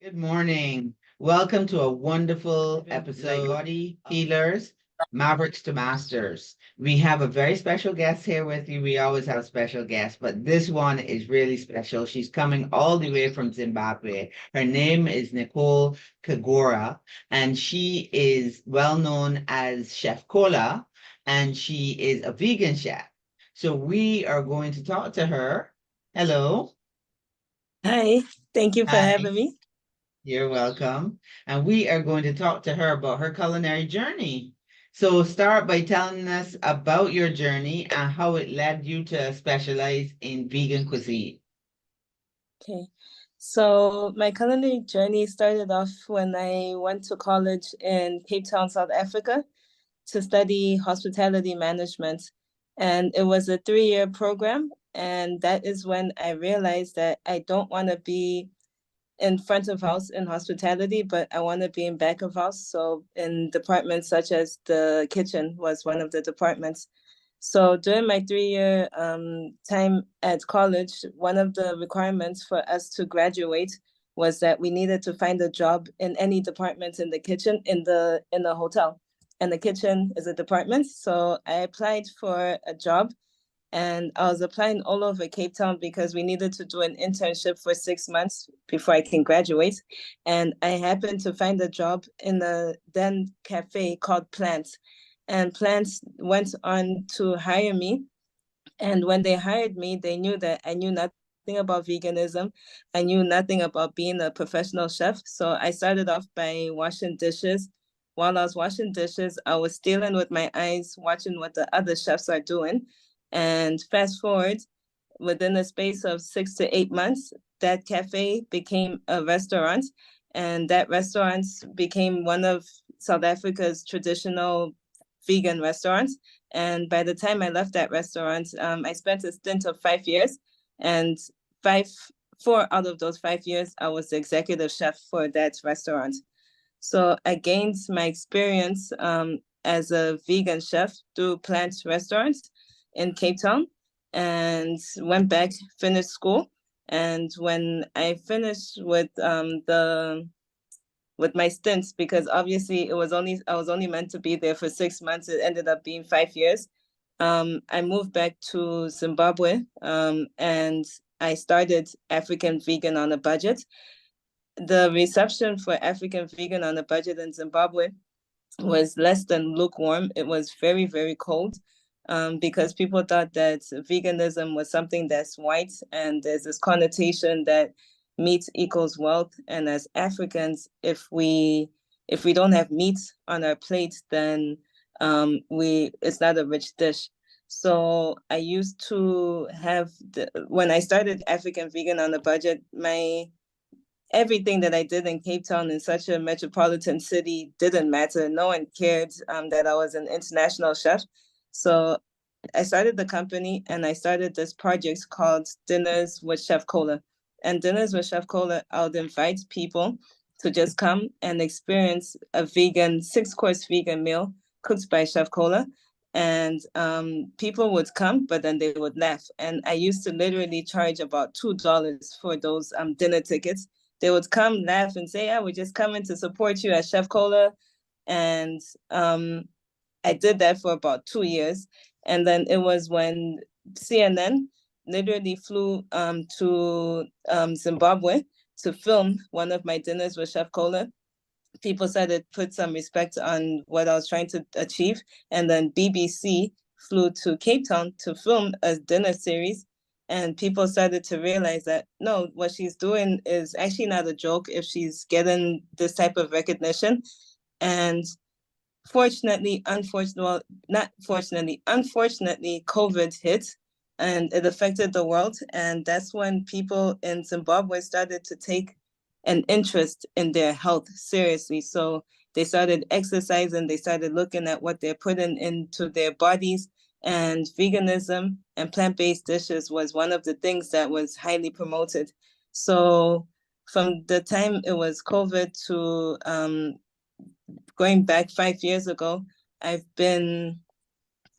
Good morning. Welcome to a wonderful episode, Body Healers, Mavericks to Masters. We have a very special guest here with you. We always have special guests, but this one is really special. She's coming all the way from Zimbabwe. Her name is Nicole Kagoro, and she is well known as Chef Cola, and she is a vegan chef. So we are going to talk to her. Hello. Hi, thank you for Hi. having me. You're welcome. And we are going to talk to her about her culinary journey. So start by telling us about your journey and how it led you to specialize in vegan cuisine. Okay, so my culinary journey started off when I went to college in Cape Town, South Africa, to study hospitality management. And it was a 3-year program. And that is when I realized that I don't want to be in front of house in hospitality, but I want to be in back of house. So in departments such as the kitchen was one of the departments. So during my 3-year time at college, one of the requirements for us to graduate was that we needed to find a job in any department in the kitchen in the hotel. And the kitchen is a department. So I applied for a job and I was applying all over Cape Town because we needed to do an internship for 6 months before I can graduate. And I happened to find a job in a then cafe called Plants. And Plants went on to hire me. And when they hired me, they knew that I knew nothing about veganism. I knew nothing about being a professional chef. So I started off by washing dishes. While I was washing dishes, I was stealing with my eyes, watching what the other chefs are doing. And fast forward, within a space of 6 to 8 months, that cafe became a restaurant. And that restaurant became one of South Africa's traditional vegan restaurants. And by the time I left that restaurant, I spent a stint of 5 years. And five, 4 out of those 5 years, I was the executive chef for that restaurant. So I gained my experience as a vegan chef through Plant Restaurants in Cape Town and went back, finished school. And when I finished with my stints, because obviously I was only meant to be there for 6 months. It ended up being 5 years. I moved back to Zimbabwe and I started African Vegan on a Budget. The reception for African Vegan on a Budget in Zimbabwe was less than lukewarm. It was very, very cold because people thought that veganism was something that's white, and there's this connotation that meat equals wealth. And as Africans, if we don't have meat on our plate, then we it's not a rich dish. So I used to have when I started African Vegan on a Budget, my everything that I did in Cape Town in such a metropolitan city didn't matter. No one cared that I was an international chef. So I started the company and I started this project called Dinners with Chef Cola. And Dinners with Chef Cola, I would invite people to just come and experience a vegan, 6-course vegan meal cooked by Chef Cola. And people would come, but then they would laugh. And I used to literally charge about $2 for those dinner tickets. They would come, laugh, and say, "Yeah, we're just coming to support you at Chef Cola." And I did that for about 2 years. And then it was when CNN literally flew to Zimbabwe to film one of my dinners with Chef Cola. People started to put some respect on what I was trying to achieve. And then BBC flew to Cape Town to film a dinner series. And people started to realize that no, what she's doing is actually not a joke if she's getting this type of recognition. And unfortunately, COVID hit and it affected the world. And that's when people in Zimbabwe started to take an interest in their health seriously. So they started exercising, they started looking at what they're putting into their bodies. And veganism and plant-based dishes was one of the things that was highly promoted. So from the time it was COVID to going back 5 years ago, I've been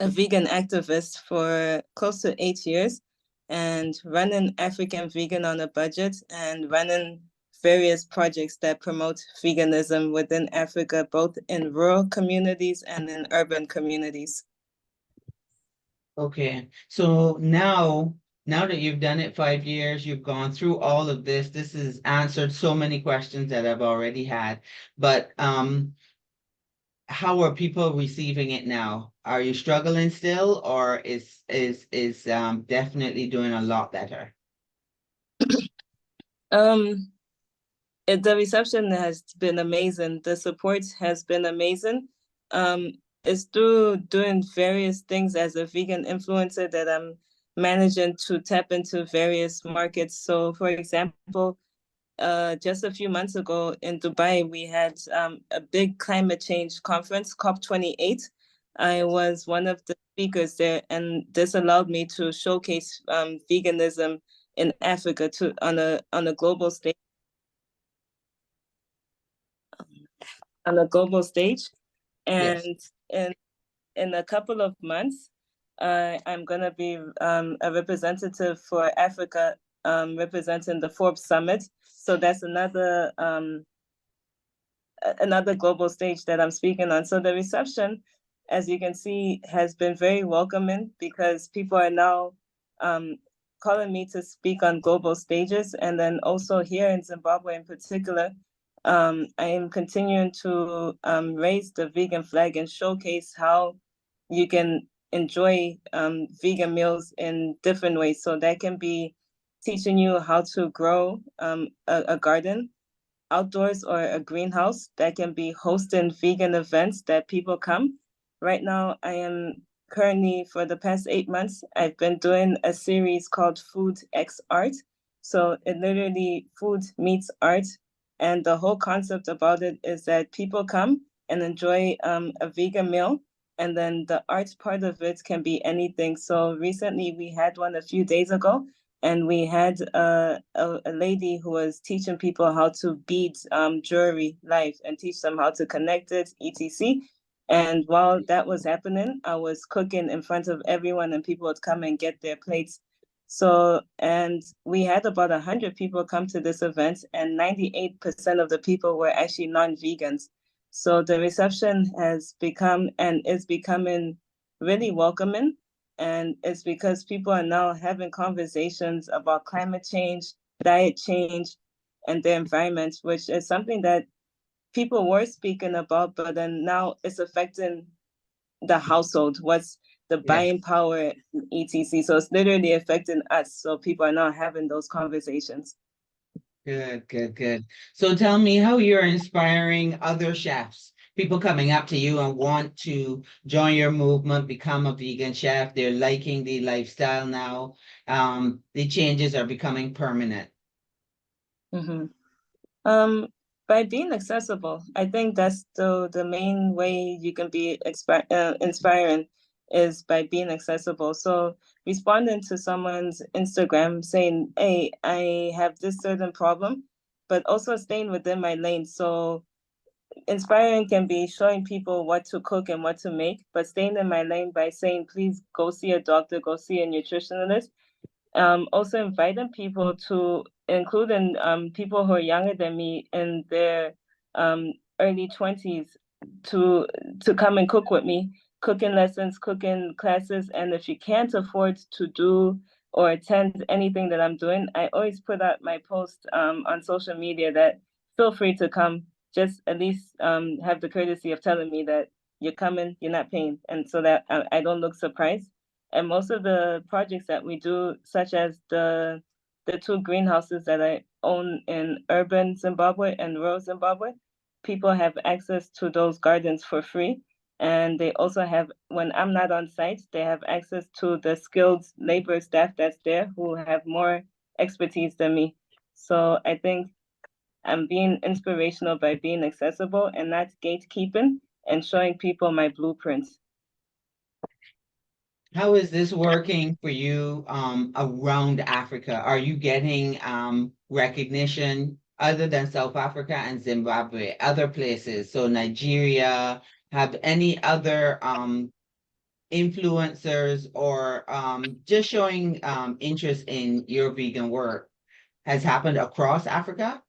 a vegan activist for close to 8 years and running African Vegan on a Budget and running various projects that promote veganism within Africa, both in rural communities and in urban communities. Okay, so now that you've done it 5 years, you've gone through all of this. This has answered so many questions that I've already had. But how are people receiving it now? Are you struggling still, or is definitely doing a lot better? Um, the reception has been amazing. The support has been amazing. Um, it's through doing various things as a vegan influencer that I'm managing to tap into various markets. So, for example, just a few months ago in Dubai, we had a big climate change conference, COP28. I was one of the speakers there, and this allowed me to showcase veganism in Africa to on a global stage. On a global stage, Yes. and in a couple of months, I'm gonna be a representative for Africa, representing the Forbes Summit. So that's another global stage that I'm speaking on. So the reception, as you can see, has been very welcoming because people are now um, calling me to speak on global stages. And then also here in Zimbabwe in particular, I am continuing to raise the vegan flag and showcase how you can enjoy vegan meals in different ways. So that can be teaching you how to grow a garden outdoors or a greenhouse that can be hosting vegan events that people come. Right now, I am currently, for the past 8 months, I've been doing a series called Food X Art. So it literally food meets art. And the whole concept about it is that people come and enjoy a vegan meal. And then the art part of it can be anything. So recently we had one a few days ago, and we had a lady who was teaching people how to bead jewelry live and teach them how to connect it, etc. And while that was happening, I was cooking in front of everyone, and people would come and get their plates. So, and we had about 100 people come to this event, and 98% of the people were actually non-vegans. So the reception has become and is becoming really welcoming, and it's because people are now having conversations about climate change, diet change, and the environment, which is something that people were speaking about, but then now it's affecting the household. What's the Yes. buying power, etc. So it's literally affecting us. So people are now having those conversations. Good, good, good. So tell me how you're inspiring other chefs, people coming up to you and want to join your movement, become a vegan chef. They're liking the lifestyle now. The changes are becoming permanent. Mm-hmm. Um, by being accessible, I think that's the main way you can be inspiring is by being accessible. So responding to someone's Instagram saying, "Hey, I have this certain problem," but also staying within my lane. So inspiring can be showing people what to cook and what to make, but staying in my lane by saying, "Please go see a doctor, go see a nutritionist." Also inviting people to including people who are younger than me in their early 20s to come and cook with me, cooking lessons, cooking classes. And if you can't afford to do or attend anything that I'm doing, I always put out my post on social media that feel free to come. Just at least have the courtesy of telling me that you're coming, you're not paying, and so that I don't look surprised. And most of the projects that we do, such as the two greenhouses that I own in urban Zimbabwe and rural Zimbabwe, people have access to those gardens for free. And they also have, when I'm not on site, they have access to the skilled labor staff that's there who have more expertise than me. So I think I'm being inspirational by being accessible and not gatekeeping and showing people my blueprints. How is this working for you around Africa? Are you getting recognition other than South Africa and Zimbabwe, other places? So Nigeria, have any other influencers or just showing interest in your vegan work has happened across Africa?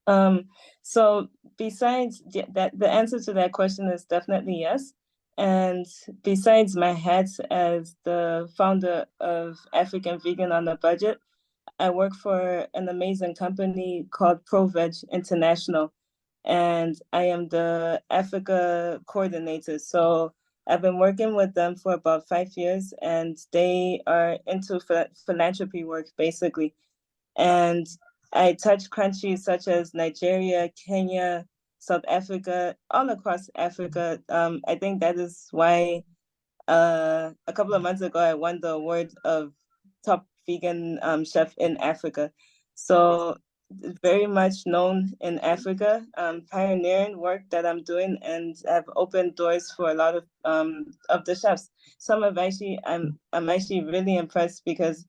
Um, so besides that, the answer to that question is definitely yes. And besides my hat as the founder of African Vegan on a Budget, I work for an amazing company called ProVeg International, and I am the Africa coordinator. So I've been working with them for about 5 years, and they are into philanthropy work basically. And I touch countries such as Nigeria, Kenya, South Africa, all across Africa. I think that is why a couple of months ago I won the award of top vegan chef in Africa. So very much known in Africa, pioneering work that I'm doing, and have opened doors for a lot of the chefs. Some have actually, I'm actually really impressed because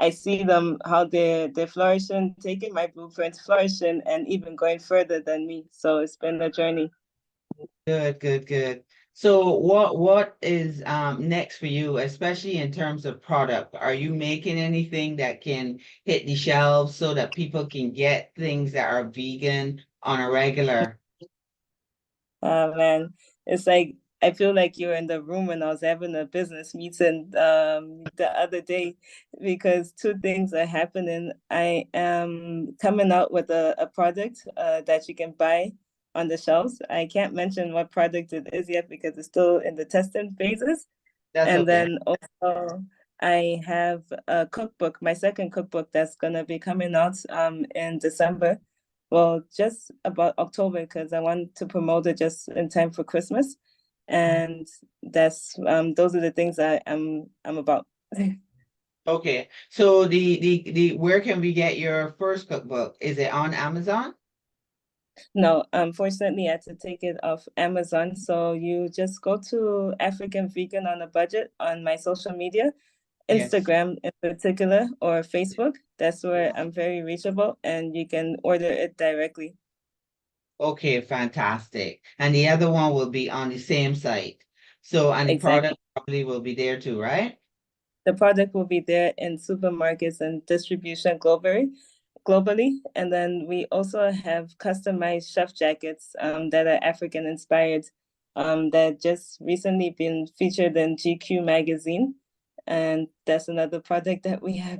I see them how they're flourishing, taking my blueprint, flourishing, and even going further than me. So it's been a journey. Good, good, good. So what is next for you, especially in terms of product? Are you making anything that can hit the shelves so that people can get things that are vegan on a regular? Man, it's like I feel like you were in the room when I was having a business meeting the other day because two things are happening. I am coming out with a product that you can buy on the shelves. I can't mention what product it is yet because it's still in the testing phases. That's And okay. then also I have a cookbook, my second cookbook that's gonna be coming out in December. Well, just about October because I want to promote it just in time for Christmas. And that's those are the things I'm about. Okay. So the where can we get your first cookbook? Is it on Amazon? No, unfortunately, I had to take it off Amazon. So you just go to African Vegan on a Budget on my social media, Yes. Instagram in particular, or Facebook. That's where I'm very reachable, and you can order it directly. Okay, fantastic. And the other one will be on the same site. So, and the Exactly. product probably will be there too, right? The product will be there in supermarkets and distribution globally. And then we also have customized chef jackets that are African inspired that just recently been featured in GQ magazine. And that's another product that we have.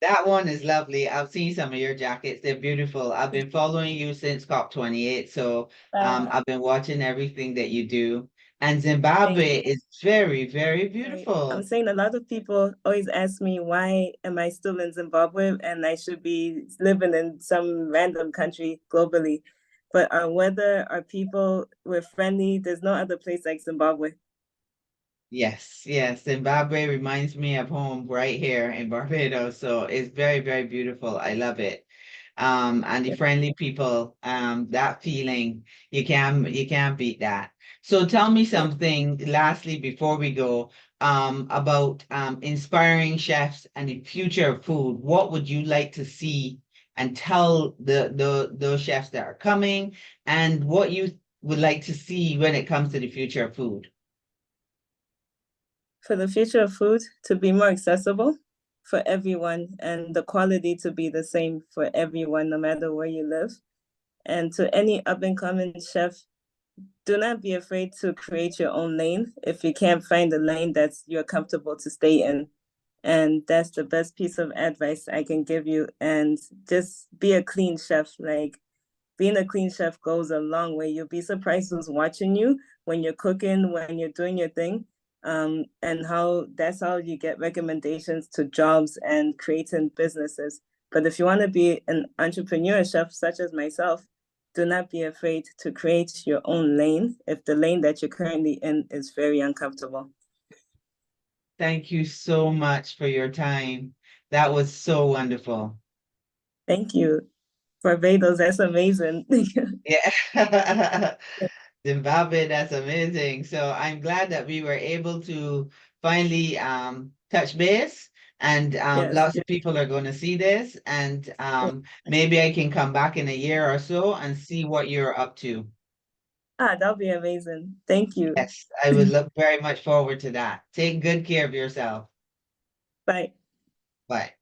That one is lovely. I've seen some of your jackets. They're beautiful. I've been following you since COP28, so uh, I've been watching everything that you do. And Thank Zimbabwe you. is very, very Right. I'm beautiful. saying a lot of people always ask me why am I still in Zimbabwe and I should be living in some random country globally. But our weather, our people, we're friendly. There's no other place like Zimbabwe. Yes, yes. Zimbabwe reminds me of home right here in Barbados. So it's very, very beautiful. I love it. And the friendly people, that feeling, you can't beat that. So tell me Yeah. something lastly before we go, about inspiring chefs and the future of food. What would you like to see and tell the those chefs that are coming and what you would like to see when it comes to the future of food? For the future of food to be more accessible for everyone and the quality to be the same for everyone, no matter where you live. And to any up and coming chef, do not be afraid to create your own lane if you can't find a lane that's you're comfortable to stay in. And that's the best piece of advice I can give you. And just be a clean chef. Like being a clean chef goes a long way. You'll be surprised who's watching you when you're cooking, when you're doing your thing. And how that's how you get recommendations to jobs and creating businesses. But if you want to be an entrepreneur chef such as myself, do not be afraid to create your own lane if the lane that you're currently in is very uncomfortable. Thank you so much for your time. That was so wonderful. Thank you. Barbados, that's amazing. Yeah. Zimbabwe, that's amazing. So I'm glad that we were able to finally touch base and Yes. lots of people are going to see this and maybe I can come back in a year or so and see what you're up to. Ah, that'll be amazing. Thank you. Yes, I would look very much forward to that. Take good care of yourself. Bye. Bye.